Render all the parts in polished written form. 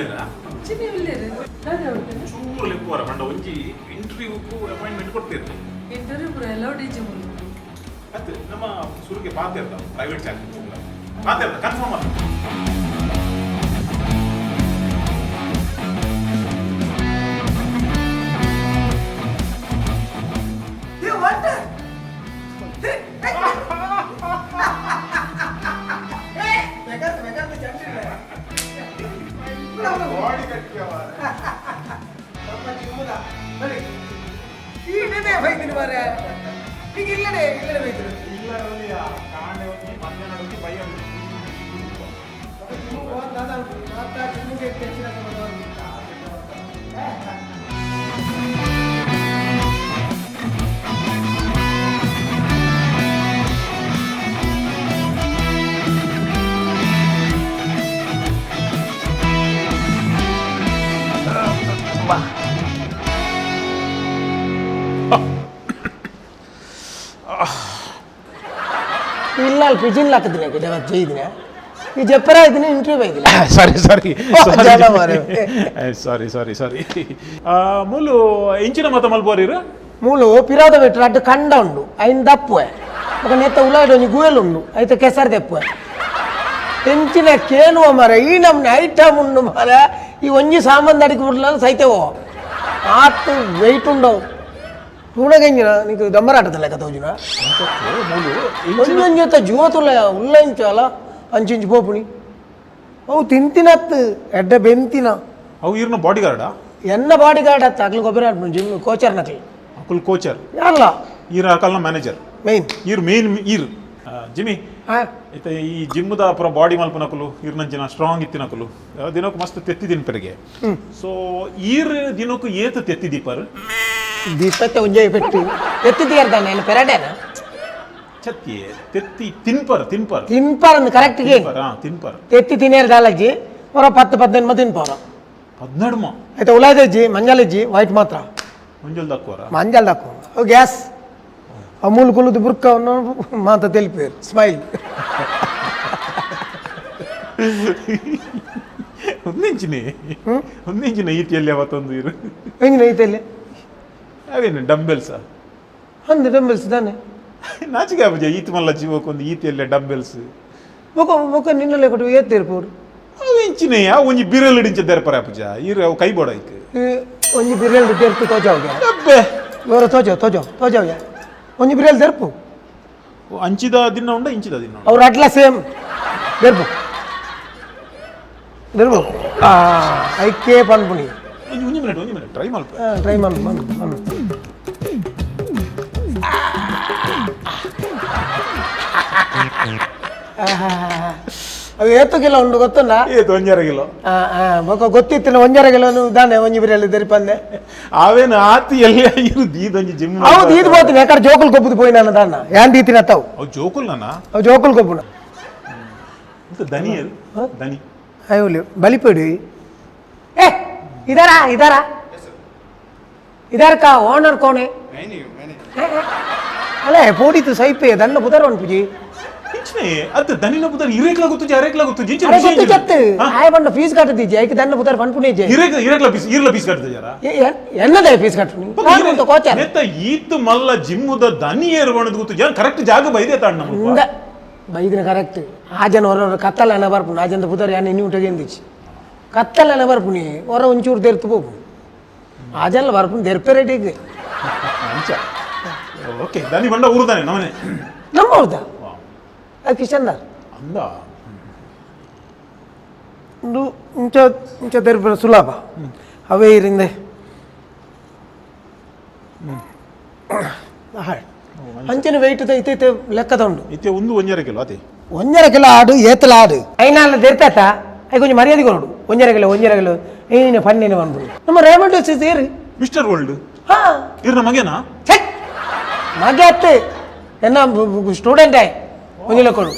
ಇಲ್ಲೇರಾ ಚಿನಿ ಇಲ್ಲೇರಿ ನಾನು ಹೇಳ್ತೇನೆ ಚೂರು ಲೆಕ್ಕವರ ಮಂಡ ಒಂಜಿ ಇಂಟರ್ವ್ಯೂಗೂ ಅಪಾಯಿಂಟ್ಮೆಂಟ್ ಕೊಡ್ತೀರಿ ಇಂಟರ್ವ್ಯೂ ಪೂರ ಎಲ್ಲ ಡಿಜಿ ಮುಗಿದು ಅದು ನಮ್ಮ ಸುರುಗೆ ಪಾತೆ ಇರ್ತಾವ ಪ್ರೈವೇಟ್ ಚಾಕರಿ ಪಾತೆ ಇರ್ತಾವ ಕನ್ಫರ್ಮ್ ಅಲ್ಲ ಇಲ್ಲ ಪಿಜಿನ್ ಹಾಕಿದ್ದೀನಿ ಇವತ್ತು ಜೈದಿನ ಈ ಜಪ್ಪರ ಇದ್ದೀನಿ ಇಂಟರ್ವ್ಯೂ ಇದ್ದೀನಿ ಸಾರಿ ಮೂಲು ಇಂಚಿನ ಮತ ಮಲ್ಬೋರಿರು ಮೂಲು ಪಿರಾದ ಬಿಟ್ಟರೆ ಅಡ್ಡು ಕಂಡ ಉಂಡು ಐನ್ ದಪ್ಪುವೆ ఒక ನೆತ್ತ ಉಳ್ಳಾಡಿ ಒಂದು ಗುಯಲ್ ಉಂಡು ಐತೆ ಕೆಸರು ದಪ್ಪುವೆ ಎಂಚಿನ ಕೇನುವ ಮರ ಈ ನಮ್ನೆ ಐಟಮ್ ಉಂಡು ಮರ ಈ ಒಂಜಿ ಸಾಮಾನು ಅಡಿಕೆ ಬಿಡ್ಲ ಸೈತೇವೋ ಆತು ವೆಯ್ಟ್ ಉಂಡವು ಹೂಣಗಂಜಿನ ನೀನು ದಮ್ಮರಾಟದ ಲೆಕ್ಕ ತೋಜುನ ಒಂದೊಂದು ಜೊತೆ ಜೋತುಲ್ಲ ಉಲ್ಲ ಇಂಚಲ್ಲ ಅಂಚಿಂಚು ಪೋಪುಣಿ ಅವು ತಿಂತಿನತ್ತು ಎಡ್ಡ ಬೆಂತಿನ ಅವು ಇರ್ನ ಬಾಡಿ ಗಾರ್ಡಾ ಎನ್ನ ಬಾಡಿ ಗಾರ್ಡ್ ಹತ್ತು ಅಕ್ಲು ಗೊಬ್ಬರ ಜಿಮ್ ಕೋಚರ್ ನಕಲಿ ಅಕುಲ್ ಕೋಚರ್ ಅಲ್ಲ ಈರ ಅಕಲ್ನ ಮ್ಯಾನೇಜರ್ ಮೇನ್ ಈರ್ ಮೇನ್ ಈರ್ ಜಿಮ್ಮಿ ಐತೆ ಈ ಜಿಮ್ದ ಪೂರ ಬಾಡಿ ಮಲ್ಪನಕಲು ಇರ್ನಂಚಿನ ಸ್ಟ್ರಾಂಗ್ ಇತ್ತಿನಕಲು ದಿನಕ್ಕೆ ಮಸ್ತ್ ತೆತ್ತಿದಿನ ಪೆರಿಗೆ ಸೊ ಈರ್ ದಿನಕ್ಕೂ ಏತು ತೆತ್ತಿದೀಪರ್ ದೀಪತ್ತೆ ಉಂಜೆ ಪೆಟ್ಟು ಎತ್ತಿದ್ದೀರ್ತಾನೆ ಏನು ಪೆರಡೇನ ಛತ್ತಿ ತೆತ್ತಿ ತಿನ್ಪರ್ ತಿನ್ಪಾರ ಕರೆಕ್ಟ್ಗೆ ತಿನ್ಪರ್ ತೆತ್ತಿ ತಿನ್ನೇರ್ದಾಲಜ್ಜಿ ಹೊರ 10-15 ತಿನ್ಪಾರ 12 ಆಯ್ತಾ ಉಳ್ಳಾದಜ್ಜಿ ಮಂಜಾಲಜ್ಜಿ ವೈಟ್ ಮಾತ್ರ ಮಂಜಲ್ ದಕ್ಕೋರ ಮಂಜಾಲ್ ದಕ್ಕು ಗ್ಯಾಸ್ ಅಮೂಲ್ ಕುಲುದು ಬುರ್ಕವನ್ನು ಮಾತ ತೆಲಿಪೇರು ಸ್ಮೈಲ್ ಒಂದಿಂಚಿನ ಈತಿಯಲ್ಲಿ ಅವತ್ತೊಂದು ಇರು ಹೆಂಗಿನ ಐತಲ್ಲಿ ಅವೇನು ಡಂಬೆಲ್ಸ ಅಂದು ಡಂಬೆಲ್ಸ್ ತಾನೆ ನಾಚಿಕೆ ಅಪ್ಪಜ ಈತ್ ಮಲ್ಲ ಜೀವಕ್ಕೊಂದು ಈತಿಯಲ್ಲೇ ಡಂಬೆಲ್ಸ್ ಬೊಕ್ಕ ನಿನ್ನಲ್ಲೇ ಕೊಟ್ಟು ಏತ್ತಿರ್ಪೋರು ಅವು ಇಂಚಿನೆಯ ಒಂಜಿ ಬಿರಲ್ ಹಿಡಿಂಚ ತೆರಪರ ಅಪ್ಪಜ ಇರು ಅವು ಕೈ ಬೋಡ ಐಕ್ ಒಂಜಿ ಬಿರಿಯಲ್ ತೆರ್ಪು ತೋಜಾವ್ಗೆ ಅಬ್ಬೆ ಬೇರೆ ತೋಜಾವ್ಗೆ ಒಂಜಿ ಬಿರಿಯಲ್ ತೆರ್ಪು ಅಂಚಿದ ದಿನ ಉಂಡ ಇಂಚಿದ ದಿನ ಉಂಡ ಅವ್ರು ಅಟ್ಲ ಸೇಮ್ ತೆರ್ಪು ಐಕೆ ಪನ್ಪುಣಿ ಒಂಜಿ ಮಿನಿಟ್ ಟ್ರೈ ಮಲ್ಪ ಟ್ರೈ ಮಾಡಿ ಅವು ಏತು ಕಿಲೋ ಉಂಡು ಗೊತ್ತುಂಡ ಏತು 1.5 ಕಿಲೋ ಬೊಕ್ಕ ಗೊತ್ತಿತ್ತಿನ 1.5 ಕಿಲೋ ದಾನೆ ಒಂಜಿ ಬಿರಿಯಲ್ಲಿ ತೆರಿಪಂದೆ ಅವೇನು ಆತಿ ಎಲ್ಲ ಇರುದು ಇದೊಂಜಿ ಜಿಮ್ ಹೌದು ಇದು ಬೋತೀನಿ ಯಾಕಡೆ ಜೋಕುಲ್ ಕೊಬ್ಬುದು ಪೋಯಿ ನಾನು ದಾನ ಯಾನ್ ದೀತಿನ ತಾವು ಅವು ಜೋಕುಲ್ ನಾನ ಅವು ಜೋಕುಲ್ ಕೊಬ್ಬುನ ದನಿ ದನಿ ಅಯ್ಯೋಲಿ ಬಲಿಪೇಡಿ ಏ इधर का ओनर कौन है? ಅಲ್ಲ ಪೋಡಿತು ಸೈಪೆ ದನ್ನ ಬುದರ ಅನ್ಪುಜಿ ಇಂಚನೆ ಅದ ದನಿನ ಬುದರ ಇರೇಕ್ಲ ಗೊತ್ತು ಅರೇಕ್ಲ ಗೊತ್ತು ಜಿಂಚೆ ಅರೆ ಗೊತ್ತು ಜತ್ತೆ ಆಯ ಬಂಡ ಫೀಸ್ ಕಟ್ಟದಿಜೆ ಐಕ ದನ್ನ ಬುದರ ಪನ್ಪುನೆ ಜೆ ಇರೇಕ್ಲ ಫೀಸ್ ಕಟ್ಟದ ಜರ ಎನ್ನದ ಫೀಸ್ ಕಟ್ಟನಿ ನಾನು ಅಂತ ಕೋಚರ್ ನೆತ್ತ ಈತ್ ಮಲ್ಲ ಜಿಮ್ಮುದ ದನಿ ಏರ್ವಣದ ಗೊತ್ತು ಜನ ಕರೆಕ್ಟ್ ಜಾಗ ಬೈದೆ ತಾಣ ನಮ್ಮ ಬೈದಿನ ಕರೆಕ್ಟ್ ಆಜನ ಹೊರ ಕತ್ತಲ ಅನ ಬರ್ಪುನ ಆಜಂದ ಬುದರ ಯಾನೆ ನೀವು ಟಗೆಂದಿಚಿ ಕತ್ತಲ ಅನ ಬರ್ಪುನಿ ಹೊರ ಒಂಚೂರು ತೆರ್ತು ಹೋಗು ಆಜಲ್ಲ ಬರ್ಪುನ ತೆರ್ಪೆರೆಟಿಗೆ ಅಂಚ ಓಕೆ ದನಿ ಬಂಡ ಊರುದಾನೆ ನಮ್ಮನೆ ನಮ್ಮ ಊರ್ದ ಅದು ಕಿಶನ್ದಾರ್ ಅಂದ ಒಂದು ಇಂಚ ತೆರ್ಪೆ ಸುಲಭ ಅವೇ ಇರಿಂದೆ ಅಂಚನೆ ವೆಯ್ಟ್ ಐತೈತೆ ಲೆಕ್ಕದ ಉಂಡು ಇತ್ತೆ ಒಂದು 1.5 ಕಿಲೋ ಅದೇ 1.5 ಕಿಲೋ ಆಡು ಏತಲ ಆಡು ಐನಾಲ ತೆರ್ತಾತ ಐ ಕೊಂಚ ಮರ್ಯಾದೆ ಕೊಡು 1.5 ಕಿಲೋ ಏನಿನ ಪನ್ನೇನೆ ಬಂದ್ಬಿಡು ನಮ್ಮ ರೇಮಂಡ್ ಸೇರಿ ಮಿಸ್ಟರ್ ವರ್ಲ್ಡ್ ಹಾ ಇರ್ನ ಮಗೇನಾ ಮಗೆ ಅತ್ತೆ ಎನ್ನ ಸ್ಟೂಡೆಂಟ್ ಆಯ್ ಒಂದಿಲ್ಲ ಕೊಡು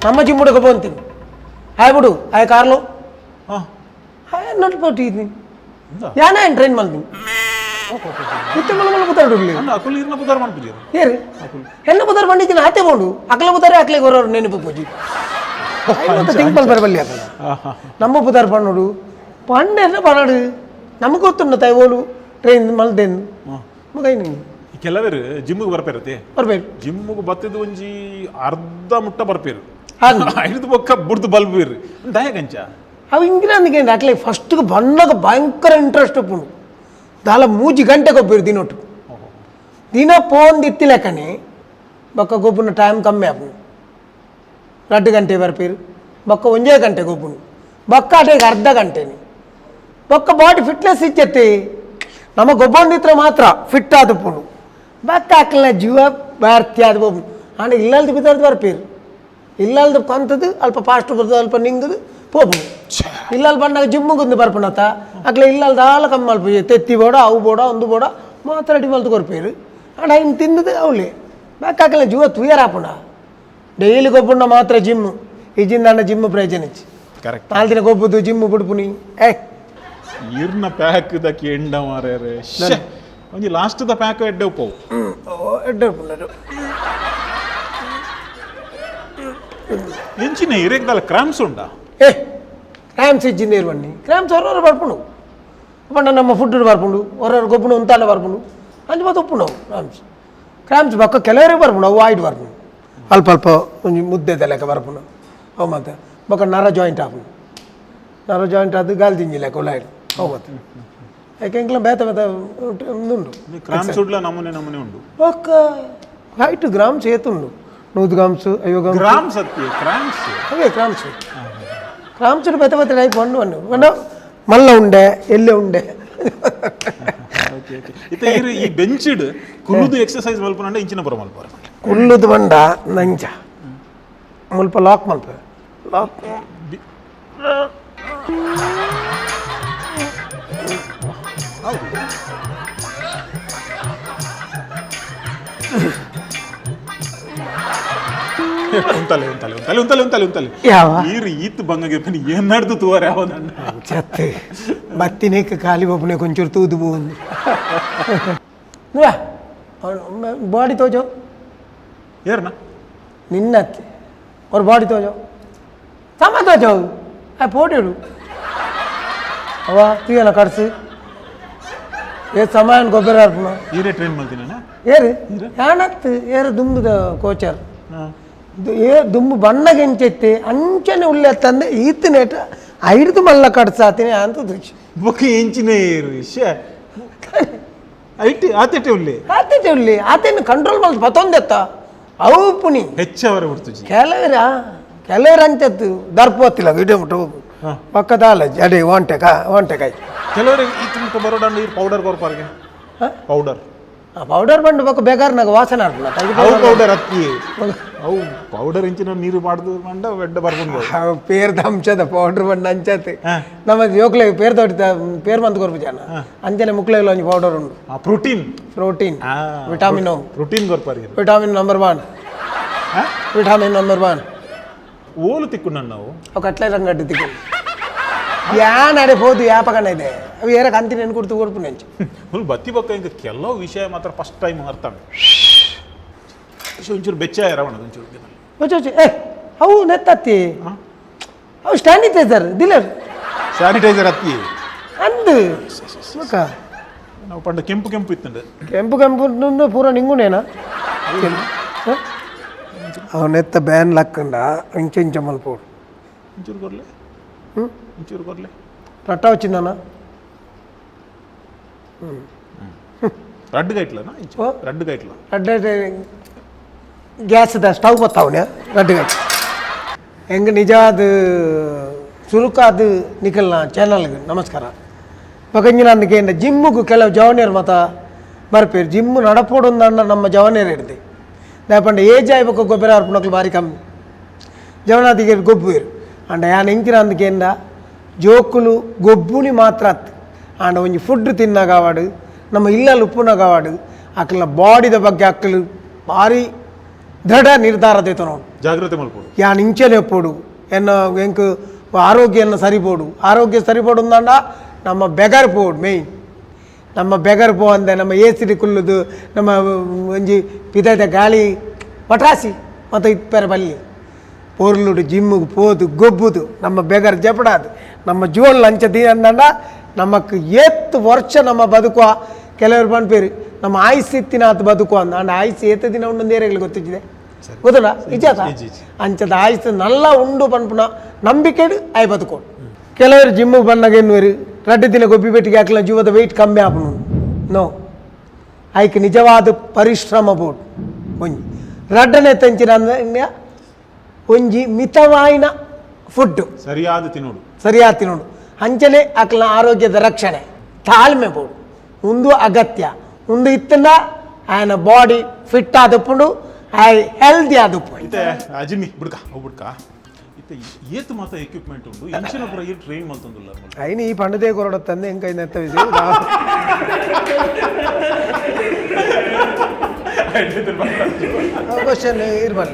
ನಮ್ಮ ಜಿಮ್ಮುಡಕ್ಕೆ ಬಂತೀನಿ ಆಯ್ ಬಿಡು ಆಯ್ ಕಾರ್ಲು ಹಾಯ್ ನೋಟ್ ಕೊಟ್ಟಿದ್ದೀನಿ ಯಾನ ಟ್ರೈನ್ ಮಾಡ್ತೀನಿ ಹೆಣ್ಣು ಬುದಾರ ಬಂದಿದ್ದೀನಿ ಆತೆ ಬೋದು ಅಕ್ಲ ಬುದಾರೆ ಅಕ್ಲೆ ಗೊರೋರು ನೆನಪು ಪೂಜಿ ತಿಂಕ್ ಬಲ್ ಬರಬಲ್ಲಿ ಅಕಲ ನಮ್ಮ ಬುದಾರ ಪಣ್ಣೋಡು ಪಂಡೆಲ್ಲ ಬರಡು ನಮಗೆ ಗೊತ್ತುಂಡ ತೈವೋಲು ಟ್ರೈನ್ ಮಲ್ದೇನು ಮಗೈನಿ ಕೆಲವರು ಜಿಮ್ಮಿಗೆ ಬರ್ಪೇರತ್ತೆ ಬರ್ಬೇಕು ಜಿಮ್ಮಿಗೆ ಬತ್ತಿದ್ದು ಒಂಜಿ ಅರ್ಧ ಮುಟ್ಟ ಬರ್ಪೇರು ಹಾಗೆ ಐದು ಬೊಕ್ಕ ಬುಡ್ದು ಬಲ್ಬೀರು ದಯ ಗಂಚ ಅವು ಹಿಂಗಿನ ಅಂದಿಗೆ ಅಟ್ಲೆ ಫಸ್ಟ್ಗೆ ಬಣ್ಣಗ ಭಯಂಕರ ಇಂಟ್ರೆಸ್ಟ್ ಒಪ್ಪುಂಡು ದಾಲ 3 ಗಂಟೆಗೆ ಒಬ್ಬಿರು ದಿನೊಟ್ಟು ದಿನ ಪೋಂದಿತ್ತಿ ಲೆಕ್ಕನೆ ಬೊಕ್ಕ ಗೊಬ್ಬುನ ಟೈಮ್ ಕಮ್ಮಿ ಆಪುಂಡು 2 ಗಂಟೆ ಬರ್ಪೇರು ಬೊಕ್ಕ 1 ಗಂಟೆಗೆ ಒಬ್ಬುಂಡು ಬೊಕ್ಕ ಅಟೆಗೆ ಅರ್ಧ ಗಂಟೆನಿ ಬೊಕ್ಕ ಬಾಡಿ ಫಿಟ್ನೆಸ್ ಇಚ್ಚತ್ತೆ ನಮ್ಮ ಗೊಬ್ಬೊಂದಿತ್ರ ಮಾತ್ರ ಫಿಟ್ ಆದಪ್ಪುಂಡು ಬೊಕ್ಕ ಹಾಕಲಿನ ಜೀವ ಭಾರತಿ ಆದ ಒಬ್ಬನು ಆಂಡ ಇಲ್ಲಲ್ದು ಬಿದ್ದರ್ದು ಬರ್ಪೇರು ಇಲ್ಲಲ್ದು ಕೊಂತದ್ದು ಅಲ್ಪ ಫಾಸ್ಟ್ ಬರ್ತದೆ ಅಲ್ಪ ನಿಂಗದು ಪೋಪುಂಡು ಇಲ್ಲಲ್ಲಿ ಬಂದಾಗ ಜಿಮ್ಮಿಗೊಂದು ಬರ್ಪುಣತ್ತ ಅಕ್ಲೆ ಇಲ್ಲಲ್ದ ಆಲ ಕಮ್ಮಿ ಅಲ್ಪ ತೆತ್ತಿ ಬೋಡ ಅವು ಬೋಡ ಒಂದು ಬೋಡ ಮಾತಾಡಿ ಮಲ್ತು ಕೊರ್ಪೇರು ಆಂಡ ಇನ್ನು ತಿಂದದು ಅವಳೆ ಬೊಕ್ಕ ಹಾಕಲಿನ ಜೀವ ತುಯರ್ ಆಪುಂಡ ಡೈಲಿ ಗೊಬ್ಬುಂಡ ಮಾತ್ರ ಜಿಮ್ಮು ಈಜಿಂದ ಅಣ್ಣ ಜಿಮ್ಮು ಪ್ರಯೋಜನ ಇಚ್ಚಿ ಕರೆಕ್ಟ್ 4 ದಿನ ಗೊಬ್ಬುದು ಜಿಮ್ಮು ಬಿಡ್ಪುನಿ ಈರ್ನ ಪ್ಯಾಕ್ ದಕ್ಕೆ ಎಂಡ ಮಾರ್ಯಾರೆ ಒಂಜಿ ಲಾಸ್ಟ್ ದ ಪ್ಯಾಕ್ ಎಡ್ಡೆ ಉಪ್ಪವು ಎಂಚಿನ ಇರೇಗ್ದಾಲ ಕ್ರಾಮ್ಸ್ ಉಂಡಾ ಕ್ರಾಮ್ಸ್ ಇಜ್ಜಿಂದ ಇರುವಣ್ಣಿ ಕ್ರಾಮ್ಸ್ ಹೊರವರು ಬರ್ಪುಂಡು ಪಂಡ ನಮ್ಮ ಫುಡ್ ಬರ್ಪುಂಡು ಹೊರವರು ಗೊಬ್ಬುಂಡು ಉಂತಾಂಡ ಬರ್ಪುಂಡು ಅಂಚ ಮತ್ತೆ ಒಪ್ಪುಂಡು ಕ್ರಾಮ್ಸ್ ಬೊಕ್ಕ ಕೆಲವರಿಗೆ ಬರ್ಪುಂಡು ಅವು ಆಯ್ತು ಬರ್ಪುಂಡು ಅಲ್ಪ ಅಲ್ಪ ಒಂಜಿ ಮುದ್ದೆ ಲೆಕ್ಕ ಬರ್ಪುಂಡು ಅವು ಮತ್ತೆ ಬೊಕ್ಕ ನರ ಜಾಯಿಂಟ್ ಆಪುಂಡು ನರ ಜಾಯಿಂಟ್ ಅದು ಗಾಲಿ ತಿಂಜಿ ಲೆಕ್ಕ ಉಳ್ಳಾಯ್ಡು ಅವು ಮತ್ತೆ ಯಾಕೆ ಇಂಕ್ಲ ಬೇತ ಬೇತ ಉಂಡು ಕ್ರಾಮ್ಸ್ ಉಡ್ಲ ನಮೂನೆ ನಮೂನೆ ಉಂಡು ಬೊಕ್ಕ ಹೈಟ್ ಗ್ರಾಮ್ಸ್ ಏತುಂಡು 100 ಗ್ರಾಮ್ಸ್ 50 ಗ್ರಾಮ್ಸ್ ಅತ್ತಿ ಕ್ರಾಮ್ಸ್ ಅವೇ ಕ್ರಾಮ್ಸ್ ಕ್ರಾಮ್ಸ್ ಬೇತ ಬೇತ ಟೈಪ್ ಒಂದು ಮಲ್ಲ ಉಂಡೆ ಎಲ್ಲೆ ಉಂಡೆ ಈ ಬೆಂಚಿಡ್ ಕುಲ್ಲುದು ಎಕ್ಸರ್ಸೈಸ್ ಮಲ್ಪನಂಡ ಇಂಚಿನ ಬರ ಮಲ್ಪಾರ ಕುಲ್ಲುದು ಬಂಡ ನಂಜ ಮುಲ್ಪ ಲಾಕ್ ಮಲ್ಪ ಲಾಕ್ ಉಂತಲೆ ಉಂತಲೆ ಉಂತಲೆ ಉಂತಲೆ ಉಂತಲೆ ಉಂತಲೆ ಯಾವ ಈರು ಈತ್ ಬಂಗಗೆ ಪನಿ ಏನ್ ನಡ್ದು ತೂವರೆ ಯಾವದಣ್ಣ ಚತ್ತೆ ಬತ್ತಿನೇಕ ಖಾಲಿ ಬೊಬ್ಬನೆ ಕೊಂಚೂರು ತೂದು ಬೋದು ಬಾಡಿ ತೋಜೋ ಏರ್ನ ನಿನ್ನತ್ತೆ ಅವ್ರ ಬಾಡಿ ತೋಜೋ ಸಮ ತೋಜೋ ಪೋಟಿಡು ಅವ ತೀಯನ ಕಡ್ಸು ಸಮಯ ಗೊಬ್ಬರ ಅರ್ಪಣ ಈರೇ ಟ್ರೈನ್ ಮಾಡ್ತೀನಿ ಏರು ಯಾನತ್ತು ಏರು ದುಂಬುದ ಕೋಚರ್ ದುಂಬು ಬಣ್ಣಗೆ ಎಂಚೆತ್ತಿ ಅಂಚನೆ ಉಳ್ಳೆ ತಂದೆ ಈತನೇಟ ಐದು ಮಲ್ಲ ಕಡ್ಸಾತೀನಿ ಅಂತ ದೃಶ್ಯ ಬೊಕ್ಕ ಎಂಚಿನ ಏರು ಐಟಿ ಆತೇಟೆ ಉಳ್ಳಿ ಆತೈತೆ ಉಳ್ಳಿ ಆತೇನು ಕಂಟ್ರೋಲ್ ಮಾಡಿ ಪತ್ತೊಂದೆತ್ತ ಅವು ಪುಣಿ ಹೆಚ್ಚವರ ಬಿಡ್ತು ಕೆಲವರ ಅಂಚತ್ತು ದರ್ಪೋತಿಲ್ಲ ವಿಡಿಯೋ ಮುಟ್ಟು ಪಕ್ಕದ ಅಡೆ ಒಂಟೆಕಾಯಿ ಕೆಲವರಿಗೆ ಈ ತುಂಬ ಬರೋಡ ನೀರು ಪೌಡರ್ ಕೊರ್ಪಾರ್ಗೆ ಪೌಡರ್ ಪೌಡರ್ ಬಂದು ಬೊಕ್ಕ ಬೇಕಾರ್ನಾಗ ವಾಸನೆ ಆಡ್ಲ ಅವು ಪೌಡರ್ ಹತ್ತಿ ಅವು ಪೌಡರ್ ಇಂಚಿನ ನೀರು ಮಾಡ್ದು ಮಂಡ ಬೆಡ್ಡ ಬರ್ಬೋದು ಪೇರ್ದ ಅಂಶದ ಪೌಡರ್ ಬಂದು ಅಂಚತ್ತೆ ನಮ್ಮ ಯೋಕ್ಲೆ ಪೇರ್ ತೊಡಿತ ಪೇರ್ ಮಂತ್ ಕೊರ್ಪು ಜನ ಅಂಚನೆ ಮುಕ್ಳೆಲ್ಲ ಒಂಜಿ ಪೌಡರ್ ಉಂಡು ಪ್ರೋಟೀನ್ ವಿಟಾಮಿನ್ ಪ್ರೋಟೀನ್ ಕೊರ್ಪಾರ್ಗೆ ವಿಟಾಮಿನ್ ನಂಬರ್ 1 ಓಲು ತಿಕ್ಕು ನಾವು ఒక అట్లే రంగడ్డి తిక్కు ಯಾನ್ ಅಡೆ ಹೋದು ಯಾಪಕನ ಇದೆ ಅವು ಏರ ಕಂತಿ ನೆನ್ ಕೊಡ್ತು ಕೊಡ್ಪು ನೆಂಚು ಫುಲ್ ಬತ್ತಿ ಬಕ್ಕ ಇಂಕ ಕೆಲವು ವಿಷಯ ಮಾತ್ರ ಫಸ್ಟ್ ಟೈಮ್ ಅರ್ಥಾಗ ಒಂಚೂರು ಬೆಚ್ಚ ಇರವಣ ಒಂಚೂರು ಅವು ನೆತ್ತತ್ತಿ ಅವು ಸ್ಯಾನಿಟೈಸರ್ ದಿಲ್ಲರ್ ಸ್ಯಾನಿಟೈಸರ್ ಹತ್ತಿ ಅಂದು ನಾವು ಪಂಡ ಕೆಂಪು ಕೆಂಪು ಇತ್ತಂಡ ಕೆಂಪು ಪೂರ ನಿಂಗುನೇನಾ ಅವನೆತ್ತ ಬ್ಯಾನ್ ಲಕ್ಕಂಡ ಇಂಚ ಮಲ್ಪೋಡು ಇಂಚೂರು ಕೊರ್ಲೆ ರಟ್ಟ వచ్చిందనా ರಡ್ಡು ಗೈಟ್ಲನಾ ರಡ್ಡು ಗೈಟ್ಲ ಗ್ಯಾಸ್ದ ಸ್ಟವ್ ಬತ್ತಾವನೆ ರಡ್ಡು ಗೈಟ್ ಹೆಂಗೆ ನಿಜವಾದ ಚುರುಕಾದ ನಿಖಲ್ನ ಚಾನಲ್ಗೆ ನಮಸ್ಕಾರ ಪಕಂಜಿನ ಅಂದಕ್ಕೆ ಜಿಮ್ಮಿಗೂ ಕೆಲವು ಜವನಿಯರು ಮತ ಬರ್ಪೇರು ಜಿಮ್ಮು ನಡಪೋಡು ಅಂದ ನಮ್ಮ ಜವನಿಯರು ಹಿಡ್ದು ದಾಪಂಡ ಏಜ್ ಆಯ್ಬೇಕು ಗೊಬ್ಬರ ಅರ್ಪಣಕ್ಲು ಭಾರಿ ಕಮ್ಮಿ ಜವನಾದಿಗೆ ಗೊಬ್ಬರು ಅಂಡ ಯಾನ್ ಎಂಕಿನ ಅಂದಕೆಂದ ಜೋಕುಲು ಗೊಬ್ಬುನಿ ಮಾತ್ರ ಆಂಡ ಒಂಜಿ ಫುಡ್ ತಿನ್ನಾಗವಾಡು ನಮ್ಮ ಇಲ್ಲಲ್ಲಿ ಉಪ್ಪುನಾಗವಾಡು ಅಕ್ಕಲ ಬಾಡಿದ ಬಗ್ಗೆ ಅಕ್ಕಲು ಭಾರಿ ದೃಢ ನಿರ್ಧಾರ ನೋಡು ಜಾಗ್ರತೆ ಮಲ್ಪೋಡು ಯಾನ್ ಇಂಚನೆ ಒಪ್ಪೋಡು ಎನ್ನ ಎಂಕ್ ಆರೋಗ್ಯನ ಸರಿಪೋಡು ಆರೋಗ್ಯ ಸರಿಪೋಡು ಅಂದಾಂಡ ನಮ್ಮ ಬೆಗರ್ ಪೋಡು ಮೇಯ್ನ್ ನಮ್ಮ ಬೆಗರ್ ಪೋ ಅಂದೆ ನಮ್ಮ ಏಸಿಡಿ ಕುಲ್ಲುದು ನಮ್ಮ ಒಂಜಿ ಪಿದಾಯ್ತ ಗಾಳಿ ಪಟಾಸಿ ಮತ್ತು ಇಪ್ಪರ ಬಲ್ಲಿ పొర్లుడు జిమ్ముకు పోదు గొబ్బుదు நம்ம ಬೆಗರ್ ಜಪಡಾದು ನಮ್ಮ ಜೀವನ ಲಂಚದಿ ಅಂದಂಡ ನಮಕ್ ಏತ್ತು ವರ್ಷ ನಮ್ಮ ಬದುಕುವ ಕೆಲವರು ಪಂಪೇರು ನಮ್ಮ ಆಯುಸ್ ಎತ್ತಿನಾತ್ ಬದುಕು ಅಂದ ಅಂಡ ಆಯುಸ್ ಏತ ದಿನ ಉಂಡು ಏರೆಗಳು ಗೊತ್ತಿದೆ ಗೊತ್ತಡ ನಿಜಾತ ಅಂಚದ ಆಯುಸ್ ನಲ್ಲ ಉಂಡು ಪನ್ಪುನ ನಂಬಿಕೆಡು ಆಯ್ ಬದುಕೋಡು ಕೆಲವರು ಜಿಮ್ಮಿಗೆ ಬಂದಾಗ ಎನ್ನುವರು ರಡ್ಡು ದಿನ ಗೊಬ್ಬಿ ಬೆಟ್ಟಿಗೆ ಹಾಕಲ ಜೀವದ ವೆಯ್ಟ್ ಕಮ್ಮಿ ಆಪನು ನೋ ಆಯ್ಕೆ ನಿಜವಾದ ಪರಿಶ್ರಮ ಬೋಡು ಒಂಜಿ ರಡ್ಡನೆ ತೆಂಚಿನ ಅಂದ್ರೆ ಒಂಜಿ ಮಿತವಾಯಿನ ಫುಡ್ ಸರಿಯಾದ ತಿನ್ನೋಡು ಅಂಚನೆ ಅಕ್ಲ ಆರೋಗ್ಯದ ರಕ್ಷಣೆ ತಾಳ್ಮೆ ಬೋಡು ಒಂದು ಅಗತ್ಯ ಒಂದು ಇತ್ತಂದ ಆಯನ ಬಾಡಿ ಫಿಟ್ ಆದಪ್ಪುಂಡು ಆಯ್ ಹೆಲ್ದಿ ಆದಪ್ಪು ಇತ್ತೆ ಅಜಿಮಿ ಬುಡ್ಕ ಇತ್ತೆ ಏತ್ ಮಾತ ಎಕ್ವಿಪ್ಮೆಂಟ್ ಉಂಡು ಇಂಚಿನ ಪುರ ಈ ಟ್ರೈನ್ ಮಲ್ತೊಂದುಲ್ಲ అయిన ఈ పండుదే కొరడ ತಂದೆ ఇంకా ನೆತ್ತ ವಿಷಯ ಕ್ವಶನ್ ಇರ್ಬಲ್ಲ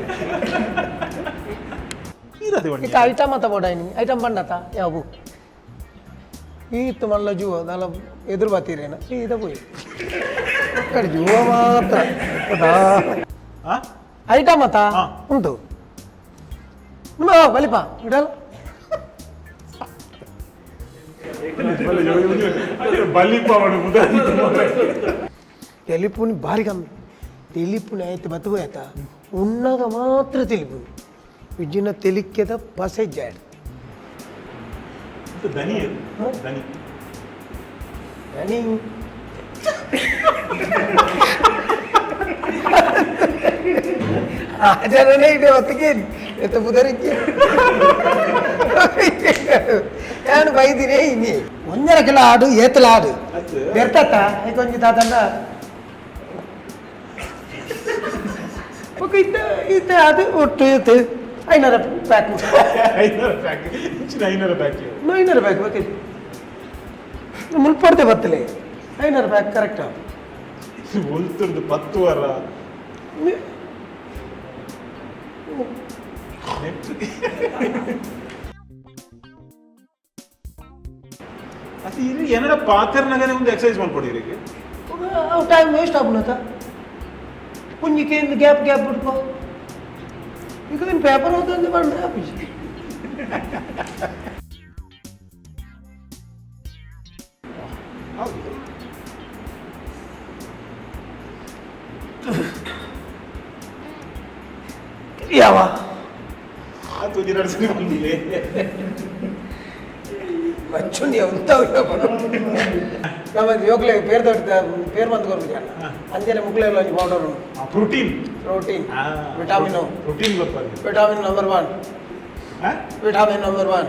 ಇಕ ಐಟಮ್ ಅತ ಬೋಡಾಯ್ನಿ ಐಟಮ್ ಬಂಡತ ಯಾವ ಈತ್ತು ಮಲ್ಲ ಜೂವ ನಾಲ ಎದುರು ಬಾತೀರೇನ ಸೀದಾ పోయి ಅಕ್ಕಡಿ ಜೂವ ಮಾತ್ರ ಐಟಮ್ ಅತ ಉಂಟು ನಿಮ್ಮ ಬಲಿಪ ಇಡಲ್ಲ తెలిపుని భారీ కమ్మి తెలిపుని అయితే బతుకుత ఉన్నగా మాత్రం తెలుపు విజ్జిన తెలిక్కేద పసెజ్జాడు ధని ಆಚರಣೆ ಇದೆ ಹೊತ್ತಿಗೆ ಎತ್ತ ಬುಧರಿಗೆ ನಾನು ಬೈದಿರೇ ಹಿಂಗೆ ಒಂದರ ಕಿಲ ಆಡು ಏತಲ ಆಡು ಬೆರ್ತತ್ತ ಕೊಂಚ ತಾತಂಡ ಇತ್ತ ಅದು ಒಟ್ಟು ಇತ್ತು 500 ಪ್ಯಾಕ್ 500 ಪ್ಯಾಕ್ ಬೇಕಿತ್ತು ಮುಲ್ಪಡ್ತೆ ಬತ್ತಲೆ 500 ಪ್ಯಾಕ್ ಕರೆಕ್ಟಾ ಒಲ್ತುರ್ದು 10 ವಾರ ಅದು ಇಲ್ಲಿ ಏನಾರ ಪಾತ್ರನಾಗನೇ ಒಂದು ಎಕ್ಸರ್ಸೈಸ್ ಮಾಡ್ಕೊಡಿ ಈಗ ಟೈಮ್ ವೇಸ್ಟ್ ಆಗ್ಬಿಡತ್ತ ಕುಂಜಿಕೆ ಗ್ಯಾಪ್ ಬಿಟ್ಕೋ ಈಗ ನೀನು ಪೇಪರ್ ಓದಂದು ಬಂದ್ರೆ ಆಫೀಸ್ ಯಾವ ತುದಿ ನಡೆಸಿ ಬಂದಿದೆ ಮಚ್ಚುಂಡಿ ಅಂತ ನಮ್ಮ ಯೋಗಲೆ ಪೇರ್ ಮಂತ್ ಕೊರ್ಬಿಟ್ಟು ಅಂಜನೆ ಮುಗ್ಲೆಲ್ಲ ಪೌಡರ್ ಪ್ರೋಟೀನ್ ವಿಟಾಮಿನ್ ನಂಬರ್ 1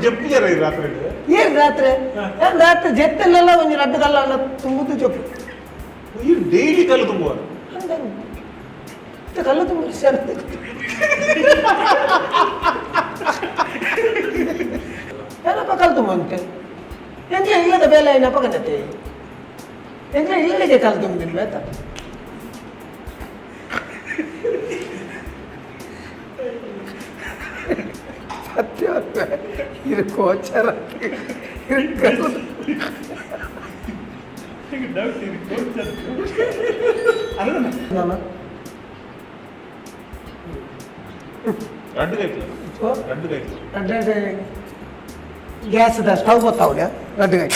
చెప్పారు ఈ రాత్రి ఏం రాత్రి జెత్తెల్ల కొంచెం రడ్డు కల్లా తుంగుతూ చెప్పు ఈ డైలీ కళ్ళు తుంగువారు ಕಲ್ಲು ತುಂಬ ಏನಪ್ಪ ಕಲ್ಲು ತುಂಬ ಅಂತೆ ಎಂಗ್ಲ ಇಲ್ಲದ ಬೇಲೆ ಏನಪ್ಪ ಕಂಡತೆ ಎಂಗ್ಲ ಇಲ್ಲದೆ ಕಲ್ಲು ತುಂಬಿದ್ದೀನಿ ಬೇತ ಸತ್ಯ ಇದು ಗೋಚರ ಗ್ಯಾಸ್ ಸ್ಟವ್ ಗೊತ್ತಾವಲ್ಲ ರಡ್ಡುಗಾಯಿ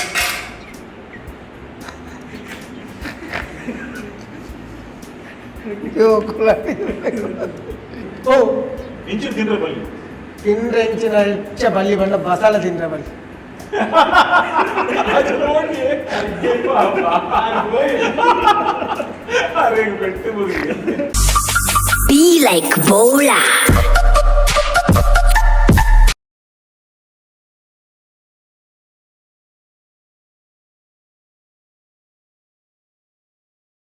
ಓ ಇಂಚು ತಿಂದ್ರೆ ಬಲ್ಲಿ ತಿಂದ್ರೆ ಇಂಚಿನ ಹೆಚ್ಚ ಬಲ್ಲಿ ಬಂದ ಮಸಾಲ ತಿಂದ್ರೆ ಬಲ್ಲಿ Be like Bola.